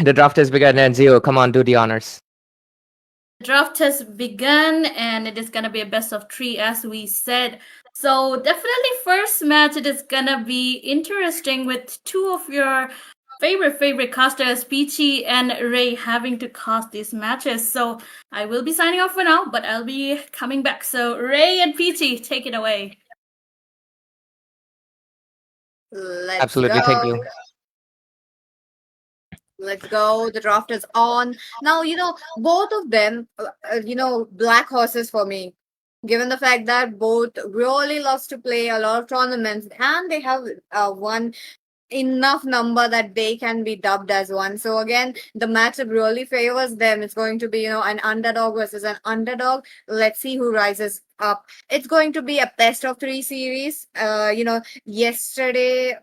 the draft has begun, and Zio, come on, do the honors. The draft has begun and it is gonna be a best of three as we said. So definitely first match it is gonna be interesting with two of your favorite casters, Peachy and Ray, having to cast these matches. So I will be signing off for now, but I'll be coming back. So Ray and Peachy, take it away. Let's Absolutely, thank go. you. Let's go. The draft is on. Now, both of them, black horses for me. Given the fact that both really loves to play a lot of tournaments and they have won enough number that they can be dubbed as one. So again, the matchup really favors them. It's going to be, an underdog versus an underdog. Let's see who rises up. It's going to be a best of three series. Yesterday,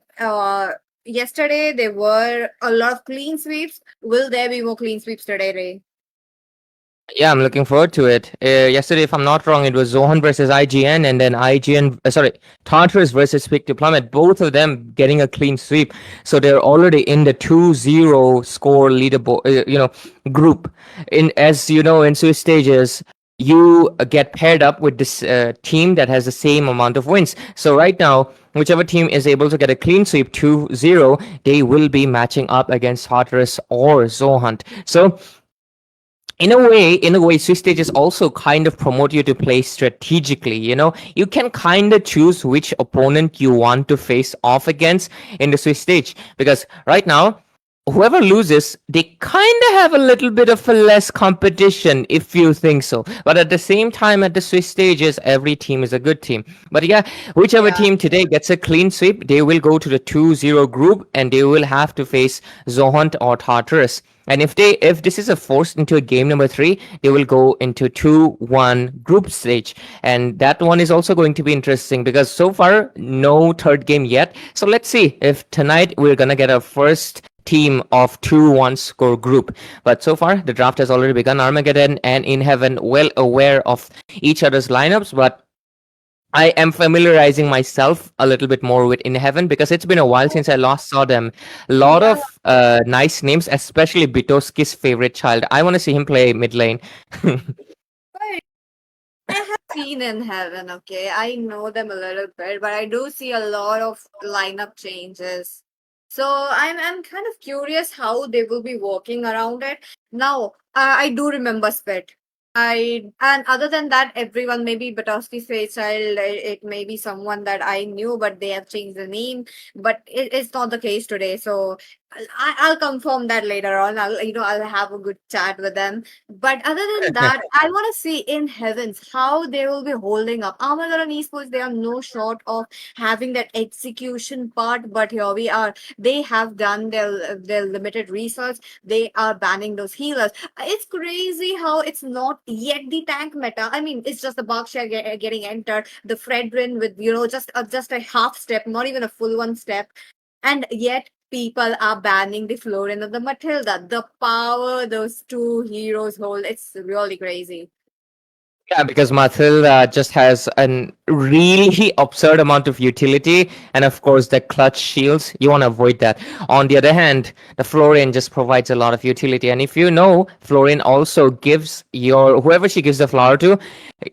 yesterday there were a lot of clean sweeps. Will there be more clean sweeps today, Ray? Yeah, I'm looking forward to it. Yesterday, if I'm not wrong, it was Zohan versus IGN, and then Tartarus versus Peak Diplomat. Both of them getting a clean sweep, so they're already in the 2-0 score leaderboard. Group. In Swiss stages, you get paired up with this team that has the same amount of wins. So right now, whichever team is able to get a clean sweep 2-0, they will be matching up against Tartarus or Zohan. So in a way Swiss stages also kind of promote you to play strategically. You can kind of choose which opponent you want to face off against in the Swiss stage, because right now whoever loses, they kind of have a little bit of a less competition, if you think so. But at the same time, at the Swiss stages, every team is a good team. But yeah, whichever Yeah. team today gets a clean sweep, they will go to the 2-0 group, and they will have to face Zohant or Tartarus. And if this is a forced into a game number 3, they will go into 2-1 group stage. And that one is also going to be interesting, because so far no third game yet. So let's see if tonight we're gonna get our first team of 2-1 score group. But so far the draft has already begun. Armageddon and In Heaven well aware of each other's lineups, but I am familiarizing myself a little bit more with In Heaven, because it's been a while since I last saw them. A lot Yeah. of nice names, especially Bitoski's favorite child. I want to see him play mid lane. But I have seen in heaven, okay. I know them a little bit, but I do see a lot of lineup changes. So I'm kind of curious how they will be working around it. Now, I do remember Spit. And other than that, everyone, maybe Batowski's face child, it may be someone that I knew, but they have changed the name. But it's not the case today. So I'll confirm that later on. I'll have a good chat with them. But other than that, I want to see in heavens how they will be holding up. Armagaddon Esports, they are no short of having that execution part, but here we are. They have done their limited research. They are banning those healers. It's crazy how it's not yet the tank meta. I mean, it's just the Berkshire getting entered, the Fredrin with just a half step, not even a full one step, and yet people are banning the Florin and the Matilda. The power those two heroes hold, it's really crazy. Yeah, because Mathilda just has a really absurd amount of utility, and of course, the clutch shields. You want to avoid that. On the other hand, the Florian just provides a lot of utility, and if you know, Florian also gives whoever she gives the flower to,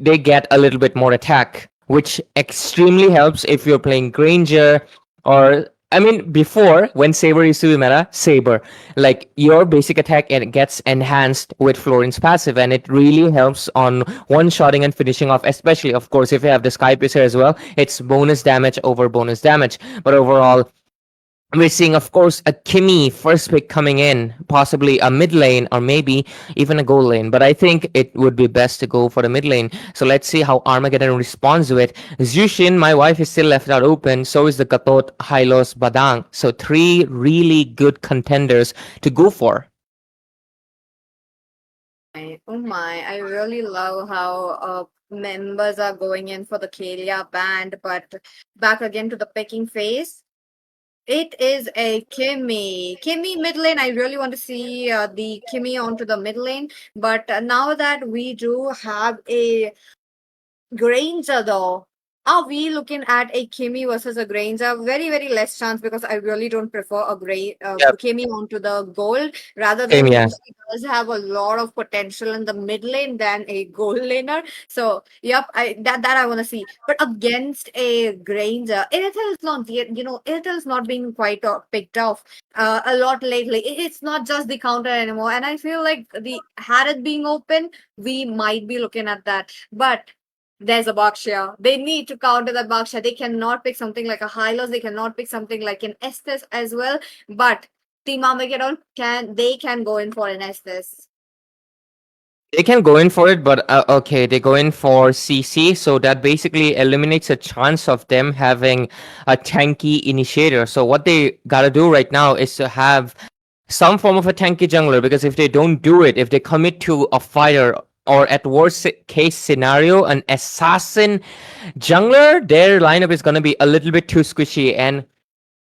they get a little bit more attack, which extremely helps if you're playing Granger, or I mean, before when Saber used to be meta, Saber, like your basic attack gets enhanced with Florin's passive, and it really helps on one-shotting and finishing off. Especially, of course, if you have the Sky Piercer as well, it's bonus damage over bonus damage. But overall, we're seeing, of course, a Kimmy first pick coming in, possibly a mid lane or maybe even a gold lane. But I think it would be best to go for the mid lane. So let's see how Armageddon responds to it. Zushin, my wife, is still left out open. So is the Katot, Hylos, Badang. So 3 really good contenders to go for. Oh my, I really love how members are going in for the Kalia band, but back again to the picking phase. It is a Kimmy. Kimmy mid lane. I really want to see the Kimmy onto the mid lane. But now that we do have a Granger though, Are we looking at a Kimi versus a Granger? Very, very less chance because I really don't prefer a Yep. Kimi onto the gold. Rather Same, than yeah. Lucy does have a lot of potential in the mid lane than a gold laner. So, yep, that I want to see. But against a Granger, Airtel is not yet, Airtel is not being quite picked off a lot lately. It's not just the counter anymore. And I feel like had it being open, we might be looking at that. But there's a Berkshire. They need to counter that Berkshire. They cannot pick something like a Hylos. They cannot pick something like an Estes as well. But Team Armageddon can go in for an Estes. They can go in for it, but okay, they go in for CC, so that basically eliminates a chance of them having a tanky initiator. So what they gotta do right now is to have some form of a tanky jungler, because if they don't do it, if they commit to a fighter, or at worst case scenario, an assassin jungler, their lineup is gonna be a little bit too squishy. And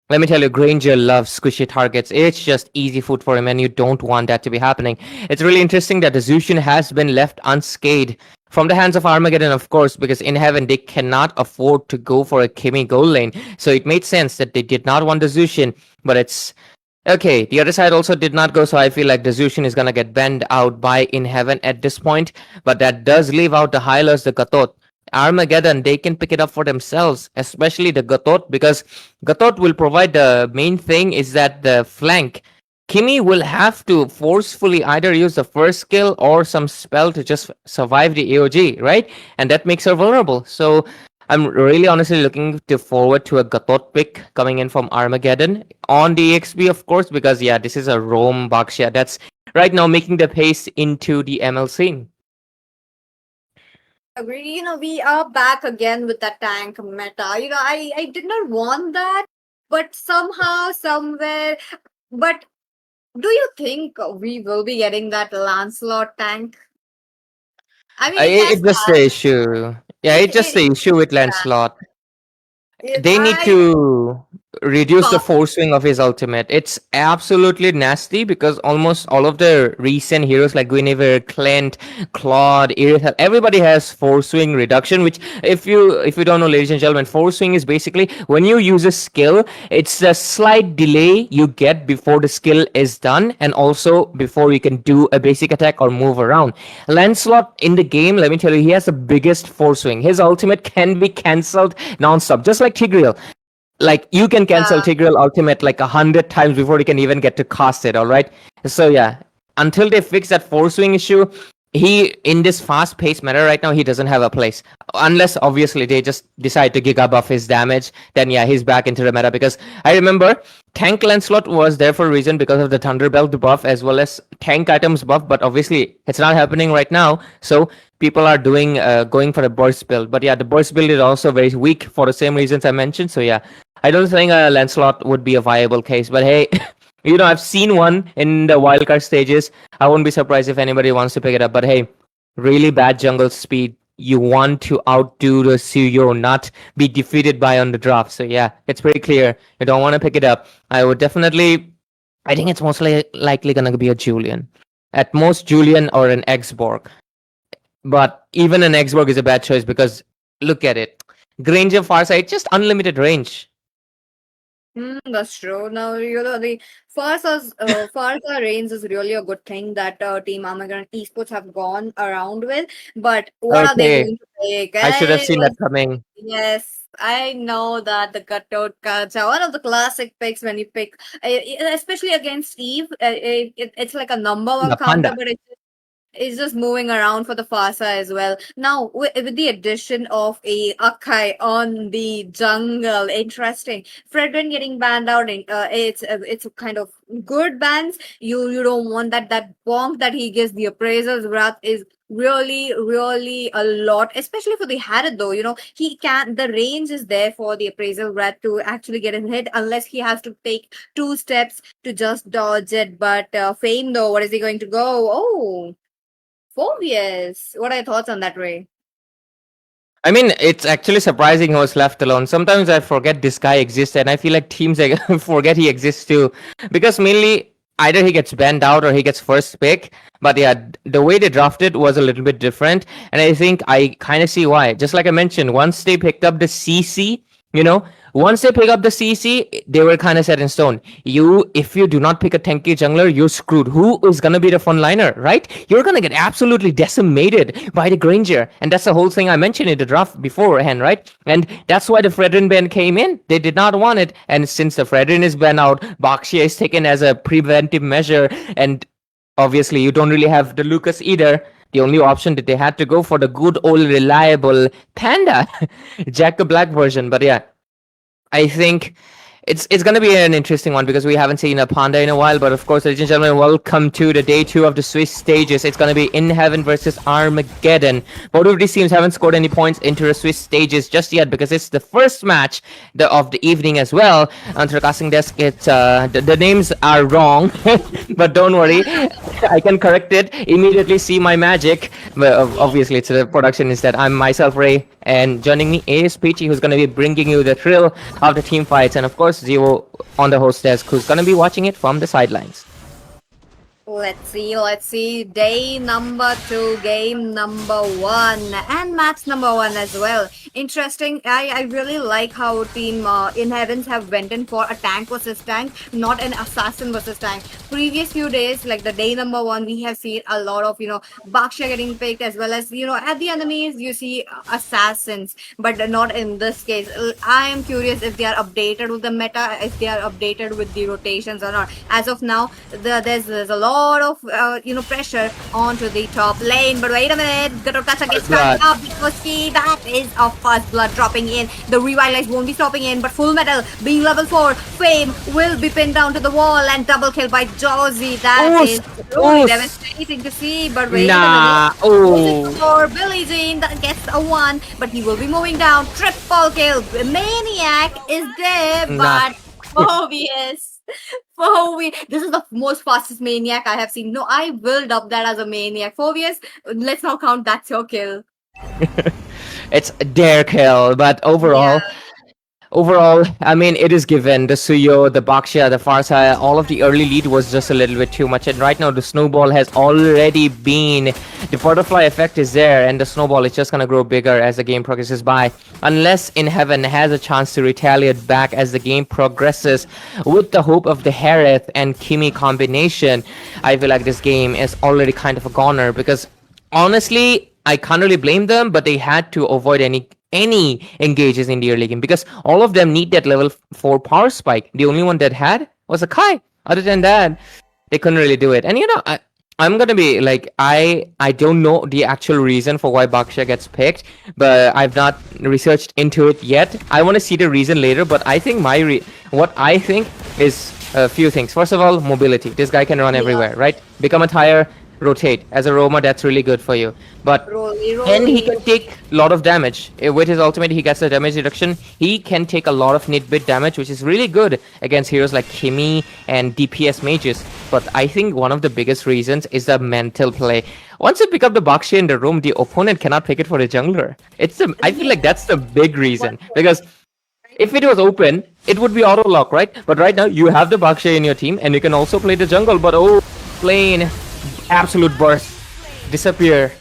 let me tell you, Granger loves squishy targets. It's just easy food for him, and you don't want that to be happening. It's really interesting that the Zushin has been left unscathed from the hands of Armageddon, of course, because in heaven they cannot afford to go for a Kimi gold lane. So it made sense that they did not want the Zushin, but it's okay. The other side also did not go, so I feel like the Zushin is gonna get banned out by In Heaven at this point. But that does leave out the Hylos, the Gatot. Armageddon, they can pick it up for themselves, especially the Gatot, because Gatot will provide the main thing is that the flank. Kimi will have to forcefully either use the first skill or some spell to just survive the AOG, right? And that makes her vulnerable. So I'm really honestly looking to forward to a Gatot pick coming in from Armageddon on the EXP, of course, because yeah, this is a Rome Bakshia that's right now making the pace into the ML scene. Agree. We are back again with that tank meta. I did not want that, but somehow, somewhere. But do you think we will be getting that Lancelot tank? I mean, it has It's just the issue. Yeah, it, it's just the it, issue with Lancelot. it They need I to reduce the buff. force swing of his ultimate. It's absolutely nasty because almost all of the recent heroes like Guinevere, Clint, Claude, Irithel, everybody has force swing reduction. Which, if you don't know, ladies and gentlemen, force swing is basically when you use a skill, it's a slight delay you get before the skill is done, and also before you can do a basic attack or move around. Lancelot in the game, let me tell you, he has the biggest force swing. His ultimate can be cancelled non-stop, just like Tigreal. Like you can cancel uh, Tigreal ultimate like 100 times before you can even get to cast it. All right. So yeah, until they fix that force swing issue, he in this fast-paced meta right now he doesn't have a place. Unless obviously they just decide to giga buff his damage, then yeah, he's back into the meta. Because I remember Tank Lancelot was there for a reason because of the Thunderbelt buff as well as tank items buff, but obviously it's not happening right now. So people are doing going for a burst build. But yeah, the burst build is also very weak for the same reasons I mentioned. So yeah, I don't think Lancelot would be a viable case. But hey, I've seen one in the wildcard stages. I won't be surprised if anybody wants to pick it up. But hey, really bad jungle speed. You want to outdo the Suyo, not be defeated by on the draft. So yeah, it's pretty clear. You don't want to pick it up. I would definitely. I think it's mostly likely gonna be a Julian. At most, Julian or an Xborg. But even an Xborg is a bad choice because look at it. Granger Farsight, just unlimited range. that's true. Now, the Farsa range is really a good thing that Team Armageddon Esports have gone around with. But what are they Okay, going to take? I should have seen that coming. Yes, I know that the cutout cards are one of the classic picks when you pick, especially against Eve. It's like a number one The counter, panda. but it's just moving around for the Fasa as well. Now, with the addition of a Akai on the jungle, interesting. Fredrin getting banned out, it's a kind of good bans. You don't want that bonk that he gives. The appraiser's wrath is really really a lot, especially for the Harrod though. He can the range is there for the appraisal wrath to actually get him hit unless he has to take 2 steps to just dodge it. But Fame though, what is he going to go? Oh, Phobias. What are your thoughts on that, Ray? I mean, it's actually surprising he was left alone. Sometimes I forget this guy exists, and I feel like teams forget he exists too. Because mainly either he gets banned out or he gets first pick. But yeah, the way they drafted was a little bit different, and I think I kind of see why. Just like I mentioned, once they picked up the CC, you know, once they pick up the CC, they were kind of set in stone. If you do not pick a tanky jungler, you're screwed. Who is gonna be the frontliner, right? You're gonna get absolutely decimated by the Granger, and that's the whole thing I mentioned in the draft beforehand, right? And that's why the Fredrin ban came in. They did not want it, and since the Fredrin is banned out, Baxia is taken as a preventive measure, and obviously you don't really have the Lucas either. The only option that they had to go for the good old reliable Panda, Jack the Black version. But yeah, I think it's gonna be an interesting one because we haven't seen a Panda in a while. But of course, ladies and gentlemen, welcome to the day 2 of the Swiss stages. It's gonna be In Heaven versus Armageddon. Both of these teams haven't scored any points into the Swiss stages just yet because it's the first match of the evening as well. On the casting desk, it's the names are wrong, but don't worry, I can correct it immediately. See my magic. Well, obviously, it's the production is that I'm myself Ray, and joining me is Peachy, who's gonna be bringing you the thrill of the team fights, and of course Zero on the host desk, who's gonna be watching it from the sidelines. Let's see. Day number 2, game number 1, and match number 1 as well. Interesting. I really like how team In Heavens have went in for a tank versus tank, not an assassin versus tank. Previous few days, like the day number 1, we have seen a lot of Baksha getting picked, as well as at the enemies you see assassins, but not in this case. I am curious if they are updated with the meta, if they are updated with the rotations or not. As of now, there's a lot of pressure onto the top lane, but wait a minute, Gatorkasa gets back up because that is a first blood dropping in. The revitalize won't be stopping in, but Full Metal being level 4, Fame will be pinned down to the wall and double kill by Josie. That is really devastating to see, but wait a minute. For Billie Jean, that gets a 1, but he will be moving down. Triple kill. Maniac is there, but obvious. This is the most fastest Maniac I have seen. No, I will dub that as a Maniac. Phobius, let's not count that's your kill. It's their kill, but overall, I mean, it is given. The Suyo, the Baksha, the Farsa, all of the early lead was just a little bit too much. And right now, the snowball has already been... The butterfly effect is there, and the snowball is just going to grow bigger as the game progresses by. Unless In Heaven has a chance to retaliate back as the game progresses with the hope of the Harith and Kimi combination, I feel like this game is already kind of a goner because, honestly, I can't really blame them, but they had to avoid any engages in the early game because all of them need that level 4 power spike. The only one that had was a Kai. Other than that, they couldn't really do it. And I'm gonna be like, I don't know the actual reason for why Baksha gets picked, but I've not researched into it yet. I want to see the reason later, but I think what I think is a few things. First of all, mobility. This guy can run everywhere, right? Become a tire, rotate. As a roamer, that's really good for you. But and he can take a lot of damage. With his ultimate, he gets the damage reduction. He can take a lot of nit-bit damage, which is really good against heroes like Kimi and DPS mages. But I think one of the biggest reasons is the mental play. Once you pick up the Baksha in the room, the opponent cannot pick it for the jungler. I feel like that's the big reason. Because if it was open, it would be auto lock, right? But right now, you have the Baksha in your team, and you can also play the jungle. But plain absolute burst, disappear.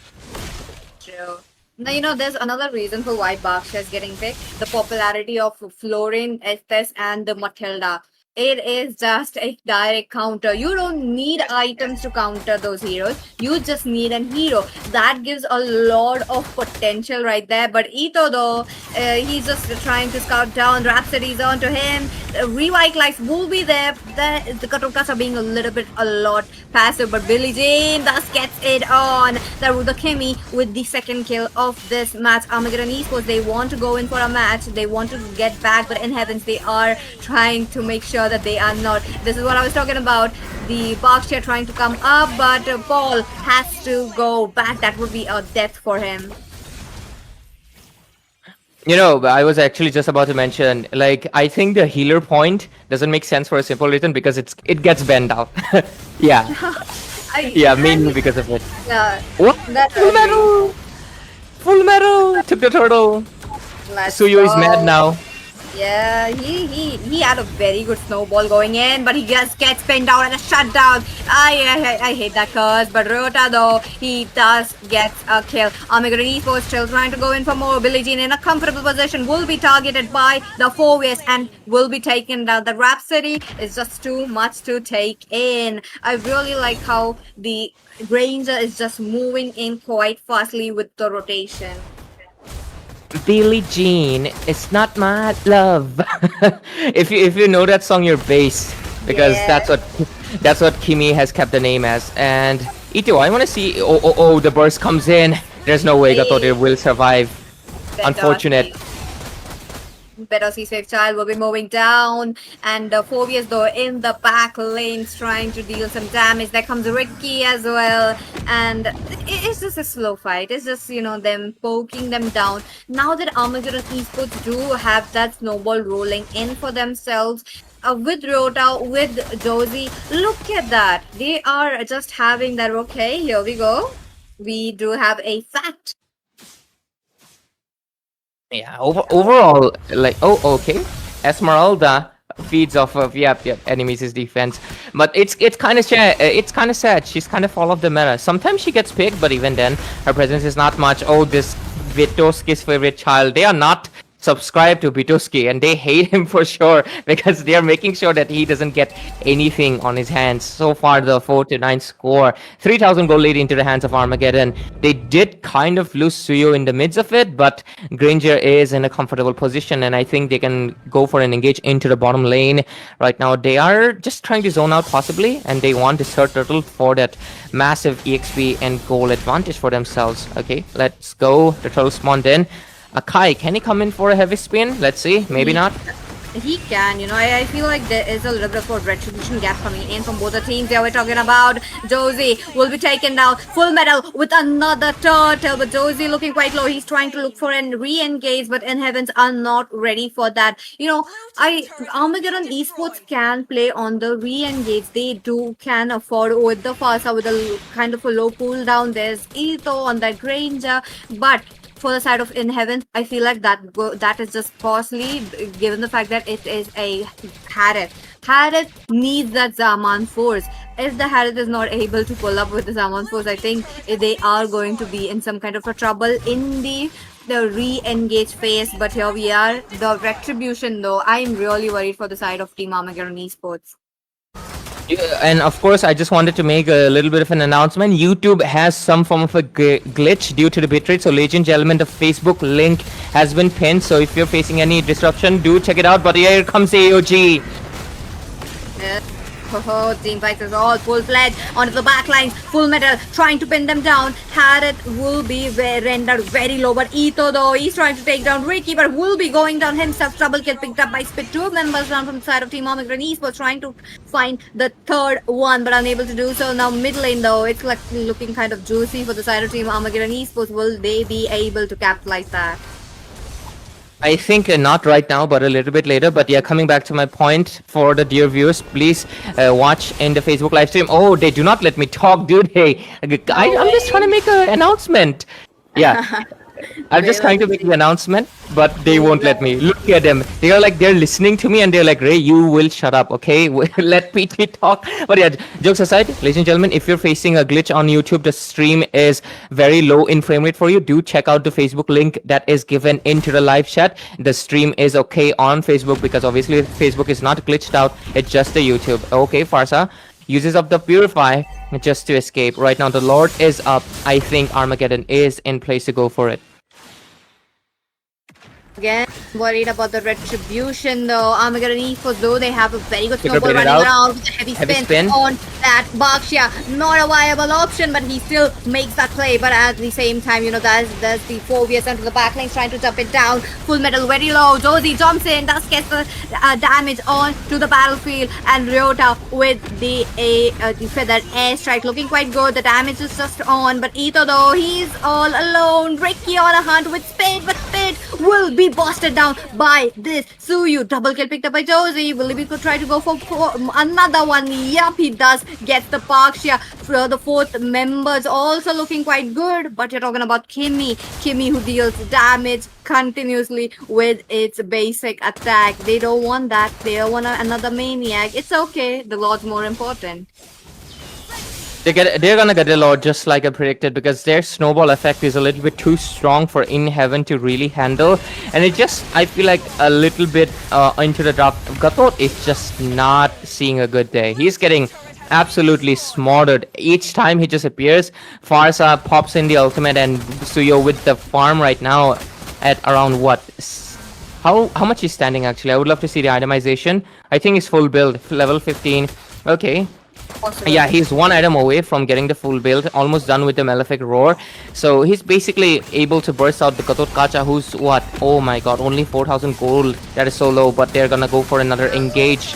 True. Now, there's another reason for why Baksha is getting picked. The popularity of Florin, Estes, and the Matilda. It is just a direct counter. You don't need items to counter those heroes. You just need an hero. That gives a lot of potential right there. But Ito, though, he's just trying to scout down. Rhapsody's onto him. Revitalize will be there. The Katokas are being a lot passive. But Billie Jean thus gets it on. The Kimi with the second kill of this match. Armagaddon Esports, they want to go in for a match. They want to get back. But in Heavens, they are trying to make sure that they are not. This is what I was talking about. The Baksha trying to come up, but Paul has to go back. That would be a death for him. I was actually just about to mention, like, I think the healer point doesn't make sense for a simple reason because it gets banned out. Yeah. Mainly because of it. Yeah. What? Full metal! Full metal! Took the turtle. Suyo is mad now. Yeah, he had a very good snowball going in, but he just gets pinned down and a shutdown. I hate that curse, but Ryota though, he does get a kill. Armagaddon Esports still trying to go in for more ability and in a comfortable position will be targeted by the 4-ways and will be taken down. The Rhapsody is just too much to take in. I really like how the Granger is just moving in quite fastly with the rotation. Billie Jean, it's not my love. If you know that song, you're based because Yeah. that's what Kimi has kept the name as. And Ito, I want to see. Oh, the burst comes in. There's no way Gatore will survive. Unfortunate. Better see Safe Child will be moving down, and Phobius though in the back lanes trying to deal some damage. There comes Ricky as well, and it's just a slow fight. It's just them poking them down. Now that Armagaddon Esports do have that snowball rolling in for themselves. With Ryota, with Josie, look at that. They are just having that. Okay, here we go. We do have a fact. Yeah. Overall, like okay, Esmeralda feeds off of enemies' defense, but it's kind of sad. She's kind of fall off the meta. Sometimes she gets picked, but even then, her presence is not much. Oh, this Vitoski's favorite child. They are not subscribed to Vitoski, and they hate him for sure because they are making sure that he doesn't get anything on his hands. So far, the 4-9 score, 3,000 gold lead into the hands of Armageddon. They did kind of lose Suyo in the midst of it, but Granger is in a comfortable position, and I think they can go for an engage into the bottom lane. Right now, they are just trying to zone out possibly, and they want this third turtle for that massive EXP and goal advantage for themselves. Okay, let's go. The turtle spawned in. Akai, can he come in for a heavy spin? Let's see. Maybe not. He can, I feel like there is a little bit of a retribution gap coming in from both the teams. Here we're talking about Josie will be taken down. Full metal with another turtle, but Josie looking quite low. He's trying to look for a re-engage, but in heavens are not ready for that. Armageddon Esports can play on the re-engage. They can afford with the Farsa with a kind of a low cooldown. There's Ito on that Granger, but for the side of In Heaven, I feel like that is just costly given the fact that it is a Harith. Harith needs that Zaman force. If the Harith is not able to pull up with the Zaman force, I think they are going to be in some kind of a trouble in the re-engage phase. But here we are. The retribution though, I'm really worried for the side of Team Armageddon Esports. And of course, I just wanted to make a little bit of an announcement. YouTube has some form of a glitch due to the bitrate. So, ladies and gentlemen, the Facebook link has been pinned. So, if you're facing any disruption, do check it out. But here comes AOG. Team fights is all full-fledged onto the back lines. Full metal trying to pin them down. Harith will be rendered very low, but Ito though, he's trying to take down Ricky, but will be going down himself. Trouble kill picked up by Spit. 2 members down from the side of Team Armageddon Esports trying to find the third one, but unable to do so. Now mid lane though, it's like looking kind of juicy for the side of Team Armageddon Esports. Will they be able to capitalize that? I think not right now, but a little bit later. But yeah, coming back to my point for the dear viewers, please watch in the Facebook live stream. Oh, they do not let me talk, dude. Hey, I'm just trying to make an announcement. Yeah. I'm just trying to make the announcement, but they won't let me. Look at them. They're listening to me and they're like, Ray, you will shut up, okay? Let PT talk. But yeah, jokes aside, ladies and gentlemen, if you're facing a glitch on YouTube, the stream is very low in frame rate for you. Do check out the Facebook link that is given into the live chat. The stream is okay on Facebook because obviously Facebook is not glitched out. It's just the YouTube. Okay, Farsa uses up the Purify just to escape. Right now, the Lord is up. I think Armageddon is in place to go for it. Again, worried about the retribution though. Armageddon Esports though, they have a very good snowball running around with a heavy spin on that Bakshia. Not a viable option, but he still makes that play. But at the same time, there's the 4-ways onto the back lanes trying to jump it down. Full metal very low. Josie jumps in, does get the damage on to the battlefield, and Ryota with the feathered airstrike looking quite good. The damage is just on, but Ito though, he's all alone. Ricky on a hunt with Spade, but Spade it will be busted down by this Suyu. Double kill picked up by Josie. Will he try to go for another one? Yup, he does. Gets the Parksha. For the fourth members also looking quite good. But you're talking about Kimmy. Kimmy who deals damage continuously with its basic attack. They don't want that. They don't want another maniac. It's okay. The Lord's more important. They're gonna get a lot, just like I predicted, because their snowball effect is a little bit too strong for In Heaven to really handle, and it just, I feel like, a little bit into the draft. Gatot is just not seeing a good day. He's getting absolutely slaughtered each time he just appears. Farsa pops in the ultimate, and Suyo with the farm right now at around what? How much is standing actually? I would love to see the itemization. I think he's full build, level 15. Okay. Yeah, he's one item away from getting the full build, almost done with the Malefic Roar. So he's basically able to burst out the Gatot Kacha, who's what? Oh my god, only 4,000 gold. That is so low, but they're gonna go for another engage.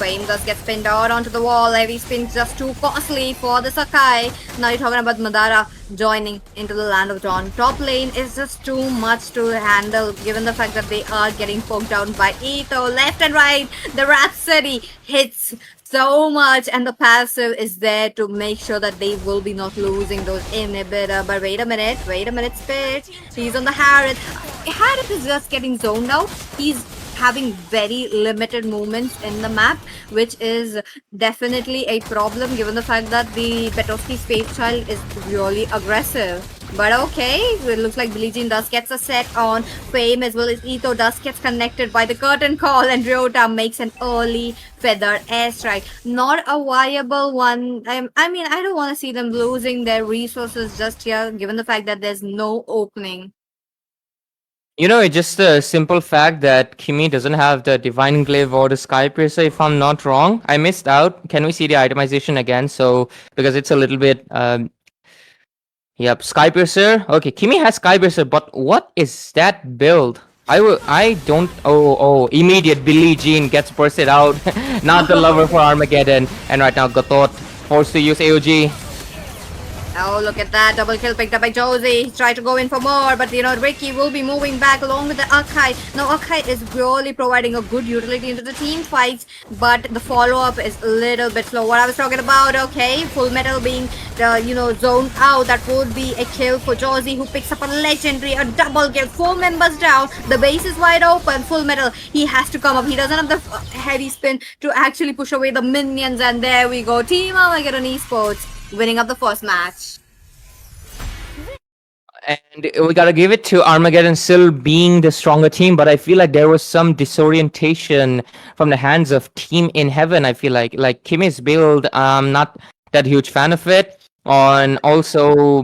Fame just gets pinned out onto the wall. Heavy spin's just too costly for the Sakai. Now you're talking about Madara joining into the land of Dawn. Top lane is just too much to handle, given the fact that they are getting poked down by Ito. Left and right, the Rhapsody hits so much, and the passive is there to make sure that they will be not losing those inhibitor. But wait a minute, Spirit. He's on the Harith. Harith is just getting zoned out. He's having very limited movements in the map, which is definitely a problem given the fact that the Petrovsky Space Child is really aggressive. But okay, it looks like Billie Jean does gets a set on Fame, as well as Ito does gets connected by the curtain call, and Ryota makes an early feather airstrike. Not a viable one. I mean, I don't want to see them losing their resources just here, given the fact that there's no opening. You know, it's just a simple fact that Kimi doesn't have the Divine Glaive or the Sky Piercer, if I'm not wrong. I missed out. Can we see the itemization again? So, because it's a little bit... Yep, Sky Piercer. Okay, Kimi has Sky Piercer, but what is that build? I don't... Oh, immediate Billie Jean gets bursted out. Not the lover for Armageddon. And right now, Gatot forced to use AOG. Oh, look at that. Double kill picked up by Josie. He tried to go in for more, but Ricky will be moving back along with the Akai. Now, Akai is really providing a good utility into the team fights, but the follow-up is a little bit slow. What I was talking about, okay, Full Metal being, zoned out. That would be a kill for Josie, who picks up a legendary, a double kill. 4 members down. The base is wide open. Full Metal, he has to come up. He doesn't have the heavy spin to actually push away the minions, and there we go. Team Armagaddon Esports winning up the first match. And we gotta give it to Armageddon still being the stronger team, but I feel like there was some disorientation from the hands of Team In Heaven. I feel like Kimi's build, I'm not that huge fan of it. And also,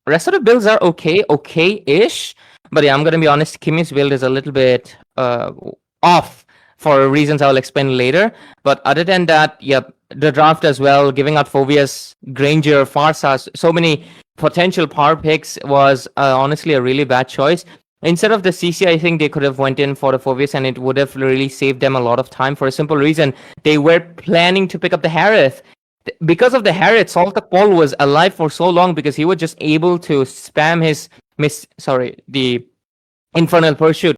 rest of the builds are okay-ish. But yeah, I'm gonna be honest, Kimi's build is a little bit off for reasons I'll explain later. But other than that, yep, the draft as well, giving out Phobius, Granger, Farsa, so many potential power picks was honestly a really bad choice. Instead of the CC, I think they could have went in for the Phobius, and it would have really saved them a lot of time for a simple reason. They were planning to pick up the Harith. Because of the Harith, Saltak Paul was alive for so long because he was just able to spam his the Infernal Pursuit